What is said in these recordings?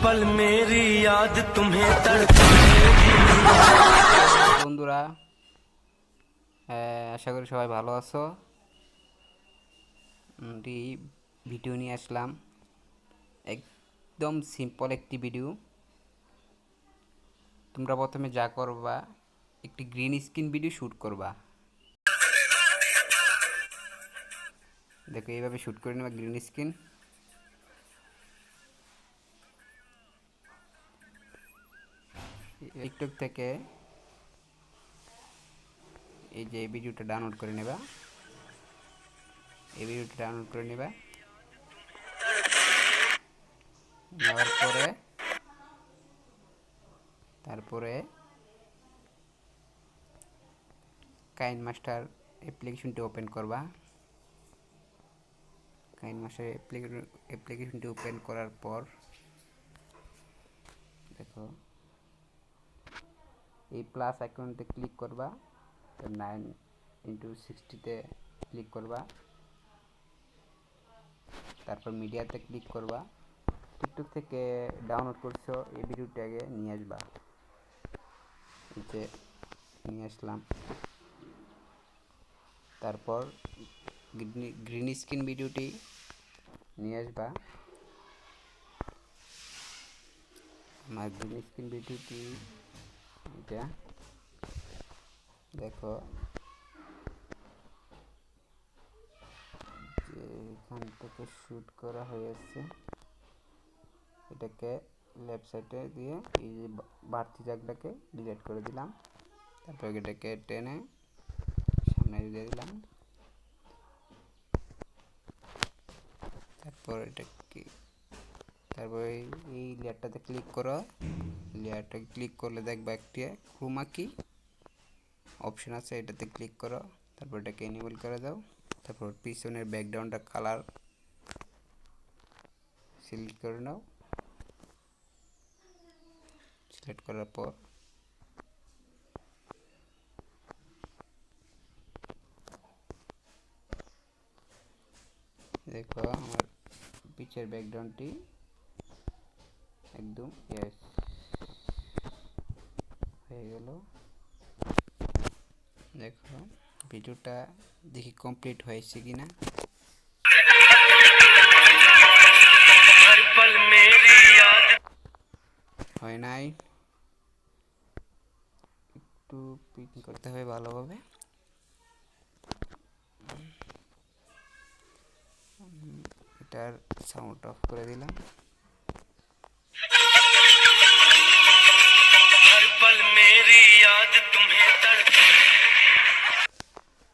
पल मेरी याद तुम्हें तड़पाएगी। বন্ধুরা, আশা করি সবাই ভালো আছো। ভিডিও নিয়ে আসলাম, একদম সিম্পল একটি ভিডিও। তোমরা প্রথমে যা করবা, একটি গ্রিন স্ক্রিন ভিডিও শ্যুট করবা। দেখো, এইভাবে শ্যুট করে নেবা গ্রিন স্ক্রিন। টিকটক থেকে এই যে ভিডিওটা ডাউনলোড করে নেবা, এই ভিডিওটা ডাউনলোড করে নেবা। নেওয়ার পরে তারপরে কাইনমাস্টার অ্যাপ্লিকেশনটি ওপেন করবা। কাইনমাস্টার অ্যাপ্লিকেশনটি ওপেন করার পর দেখো, এই প্লাস আইকনতে ক্লিক করবা, 9x60 ক্লিক করবা, তারপর মিডিয়াতে ক্লিক করবা। টিকটক থেকে ডাউনলোড করছো এই ভিডিওটাকে নিয়ে আসবা, এই যে নিয়ে আসলাম। তারপর গ্রিন স্ক্রিন ভিডিওটি নিয়ে আসবা। আমার গ্রিন স্ক্রিন ভিডিওটি এটা দেখো, যে এখান থেকে শ্যুট করা হয়েছে, এটাকে লেফট সাইডে দিয়ে এই যে বাড়তি জায়গাটাকে ডিলিট করে দিলাম। তারপর এটাকে টেনে সামনে দিয়ে দিলাম। তারপর এই লেয়ারটাতে ক্লিক করো। লেয়ারটাকে ক্লিক করলে দেখবা একটি ক্রোমা কি অপশন আছে, এটাতে ক্লিক করো। তারপর এটাকে এনেবল করে দাও। তারপর পিছনের ব্যাকগ্রাউন্ডটা কালার সিলেক্ট করে নাও। সিলেক্ট করার পর দেখো, আমার পিছের ব্যাকগ্রাউন্ডটি একদম ইয়েস হয়ে গেল। দেখো ভিডিওটা দেখি কমপ্লিট হয়েছে কিনা। হয় নাই, একটু প্রিন্ট করতে হবে ভালোভাবে। এটার সাউন্ড অফ করে দিলাম।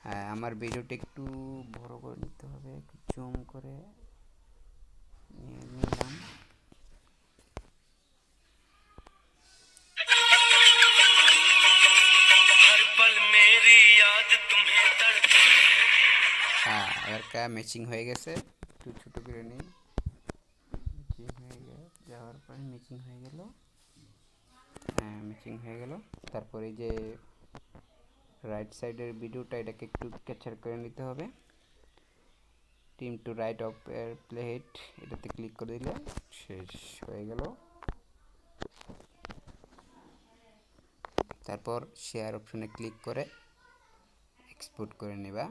হ্যাঁ, আমার ভিডিওটা একটু বড় করে নিতে হবে, একটু জুম করে নিয়ে নিলাম। হ্যাঁ, এবার ম্যাচিং হয়ে গেছে। একটু ছোট করে নিই। ম্যাচিং হয়ে যাওয়ার পরে ম্যাচিং হয়ে গেল। হ্যাঁ, ম্যাচিং হয়ে গেল। তারপরে এই যে রাইট সাইডের ভিডিওটা, এটাকে একটু ক্যাপচার করে নিতে হবে। টিম টু রাইট অফ এর প্লে হেড, এটাতে ক্লিক করে দিলে শেষ হয়ে গেল। তারপর শেয়ার অপশনে ক্লিক করে এক্সপোর্ট করে নেবা।